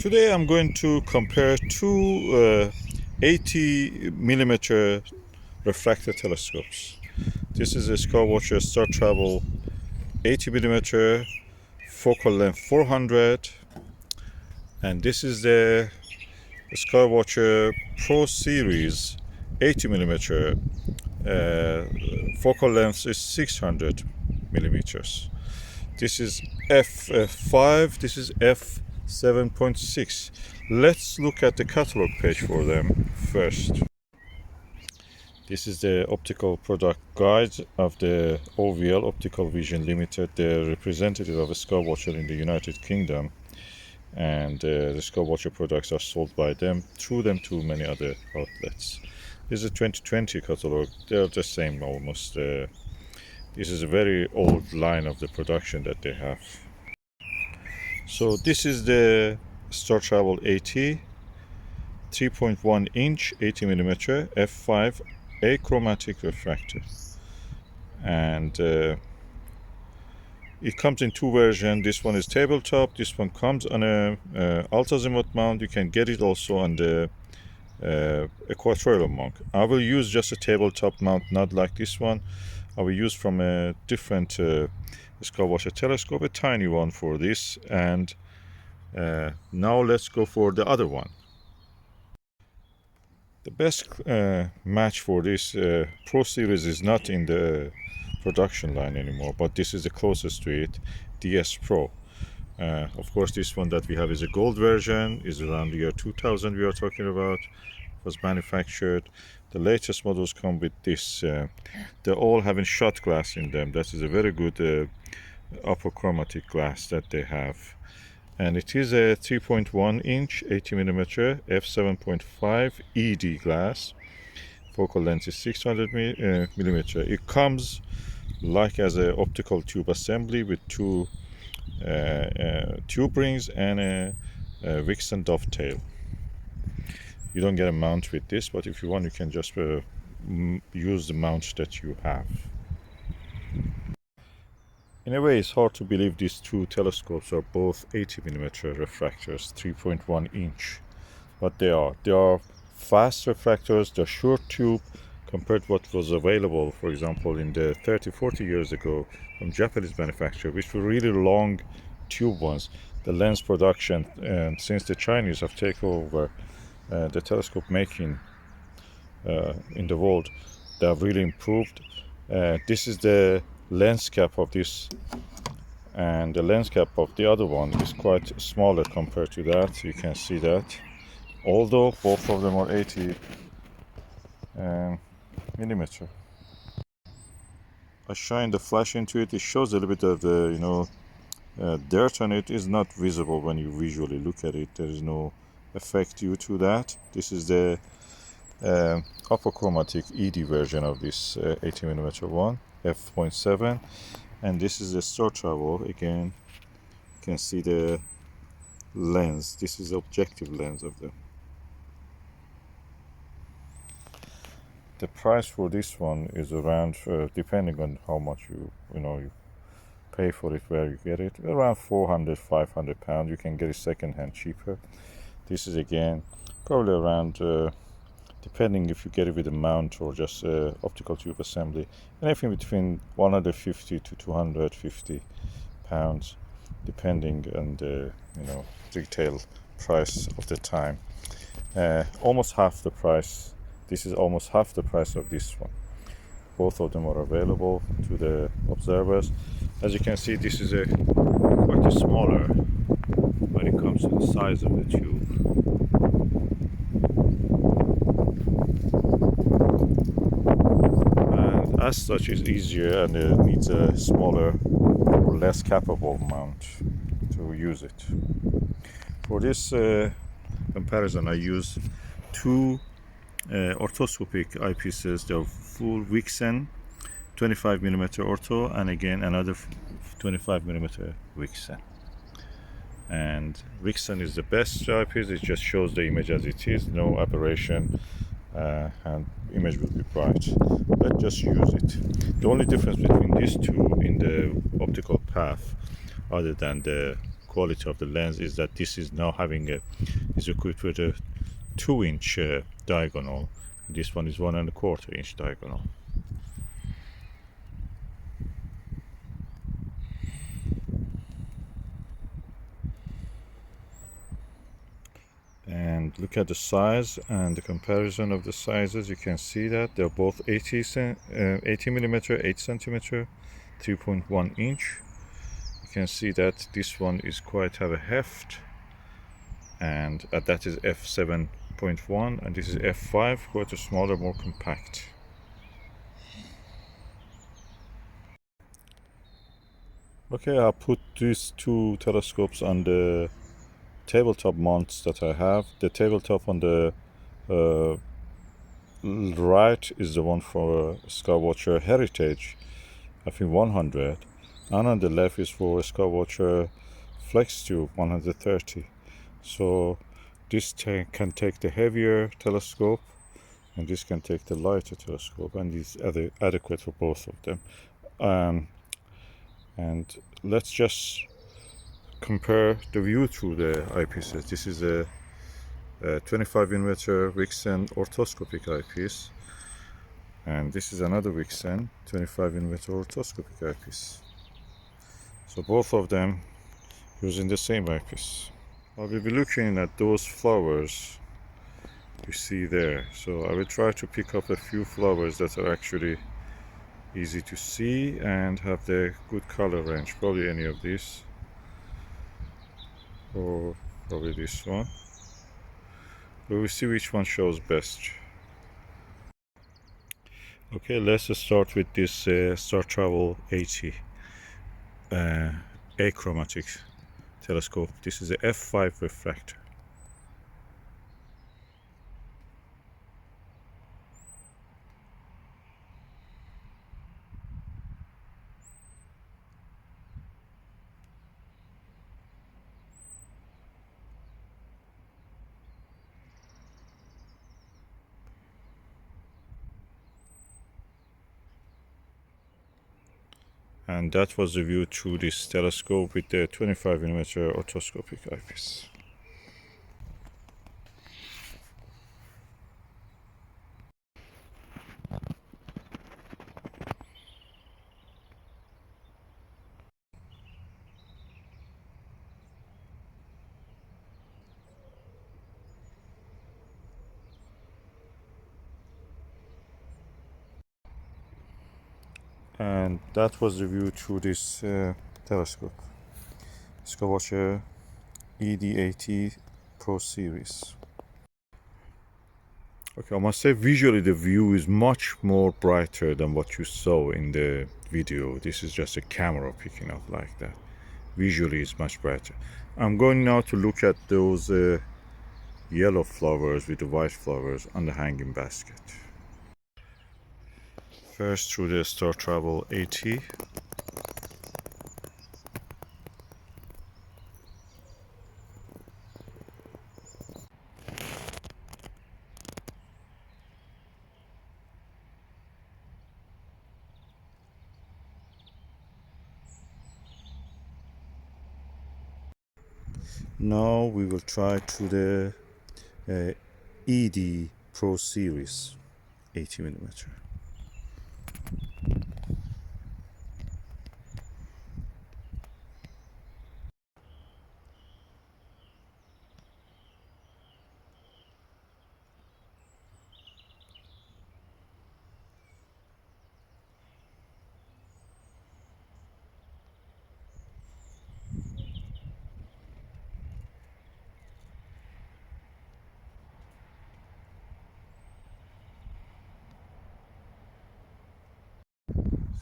Today I'm going to compare two 80 millimeter refractor telescopes. This is a Skywatcher Startravel 80 millimeter focal length 400, and this is the Skywatcher Pro Series 80 millimeter focal length is 600 millimeters. This is f5, this is f7.6. Let's look at the catalog page for them first. This is the optical product guide of the OVL, Optical Vision Limited, the representative of a Skywatcher in the United Kingdom, and the Skywatcher products are sold by them, through them, to many other outlets. This is a 2020 catalog. They're the same almost. This is a very old line of the production that they have. So this is the Startravel 80 3.1 inch 80 millimeter f5 Achromatic refractor, and it comes in two versions. This one is tabletop. This one comes on a alt-azimuth mount. You can get it also on the equatorial mount. I will use just a tabletop mount, not like this one. I will use from a different Skywatcher telescope, a tiny one for this. And now let's go for the other one. The best match for this Pro Series is not in the production line anymore, but this is the closest to it, DS Pro. Of course, this one that we have is a gold version, is around the year 2000 we are talking about, was manufactured. The latest models come with this. They're all having shot glass in them. That is a very good Apochromatic glass that they have. And it is a 3.1 inch 80 millimeter f7.5 ED glass. Focal length is 600 millimeter. It comes like as an optical tube assembly with two tube rings and a Vixen dovetail. You don't get a mount with this, but if you want, you can just use the mount that you have. In a way, it's hard to believe these two telescopes are both 80 millimeter refractors, 3.1 inch, but they are. They are fast refractors. They're short tube compared to what was available, for example, in the 30-40 years ago from Japanese manufacturer, which were really long tube ones. The lens production, since the Chinese have taken over the telescope making in the world, they have really improved. This is the lens cap of this, and the lens cap of the other one is quite smaller compared to that. You can see that, although both of them are 80 millimeter. I shine the flash into it. It shows a little bit of the dirt on it. Is not visible when you visually look at it. There is no effect due to that. This is the Apochromatic ED version of this 80 millimeter one, f.7, and this is the Startravel. Again, you can see the lens. This is the objective lens of them. The price for this one is around, depending on how much you pay for it, where you get it, around 400-500 pounds. You can get it second hand cheaper. This is again probably around, depending if you get it with a mount or just optical tube assembly, anything between 150 to 250 pounds, depending on the retail price of the time. Almost half the price. This is almost half the price of this one. Both of them are available to the observers. As you can see, this is quite a smaller when it comes to the size of the tube. And as such, it's easier and it needs a smaller or less capable mount to use it. For this comparison, I use two orthoscopic eyepieces. They're full Vixen 25mm ortho, and again another 25mm Vixen. And Vixen is the best eyepiece. It just shows the image as it is, no aberration, and image will be bright. Let's just use it. The only difference between these two in the optical path, other than the quality of the lens is that this is now is equipped with a 2-inch diagonal. This one is 1.25-inch diagonal. And look at the size and the comparison of the sizes. You can see that they're both 80 millimeter, 8 centimeter, 3.1 inch. You can see that this one is quite have a heft, and that is f7.1, and this is f5, quite a smaller, more compact. Okay, I'll put these two telescopes on the tabletop mounts that I have. The tabletop on the right is the one for Skywatcher Heritage, I think 100, and on the left is for Skywatcher Flextube130. So this can take the heavier telescope, and this can take the lighter telescope, and is adequate for both of them. And let's just compare the view through the eyepieces. This is a 25mm Vixen orthoscopic eyepiece, and this is another Vixen 25mm orthoscopic eyepiece. So both of them using the same eyepiece. I will be looking at those flowers you see there. So I will try to pick up a few flowers that are actually easy to see and have the good color range. Probably any of these, or probably this one. But we'll see which one shows best. Okay, let's start with this Startravel 80 Achromatic telescope. This is a f5 refractor. And that was the view through this telescope with the 25mm orthoscopic eyepiece. And that was the view through this telescope, Skywatcher ED80 Pro series. Okay, I must say visually the view is much more brighter than what you saw in the video. This is just a camera picking up like that. Visually it's much brighter. I'm going now to look at those yellow flowers with the white flowers on the hanging basket. First through the Startravel 80. Now we will try to the ED Pro series 80mm.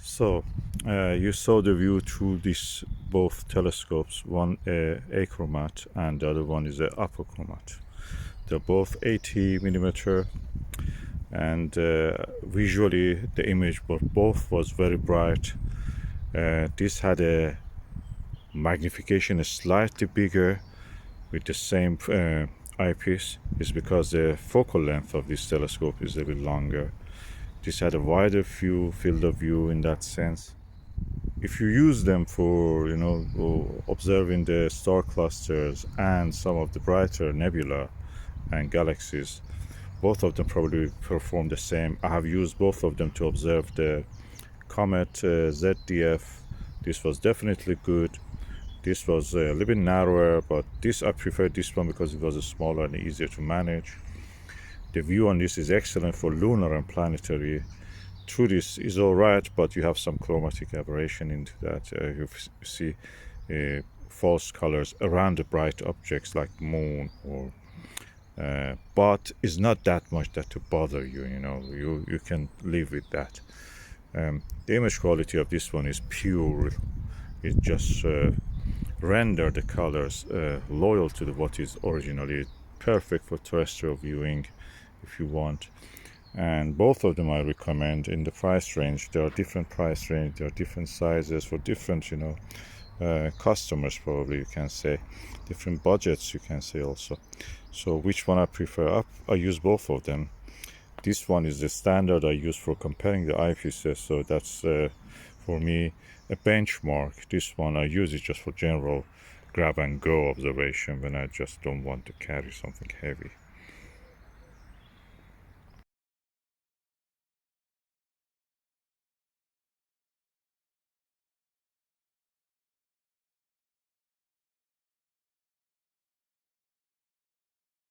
So you saw the view through these both telescopes, one Achromatic and the other one is a Apochromatic. They're both 80mm, and visually the image both was very bright. This had a magnification slightly bigger with the same eyepiece. Is because the focal length of this telescope is a bit longer. This had a wider field of view in that sense. if you use them for, you know, observing the star clusters and some of the brighter nebula and galaxies, both of them probably perform the same. I have used both of them to observe the comet ZDF. This was definitely good. This was a little bit narrower, but I preferred this one because it was smaller and easier to manage. The view on this is excellent for lunar and planetary. Through this is all right, but you have some chromatic aberration into that. You see false colors around the bright objects like moon, or but it's not that much that to bother you. You know, you can live with that. The image quality of this one is pure. It just render the colors loyal to what is originally perfect for terrestrial viewing if you want. And both of them I recommend. In the price range, there are different price range, there are different sizes for different, you know, customers, probably you can say, different budgets, you can say also. So which one I prefer? I use both of them. This one is the standard I use for comparing the eyepieces, so that's for me a benchmark. This one I use it just for general grab and go observation when I just don't want to carry something heavy.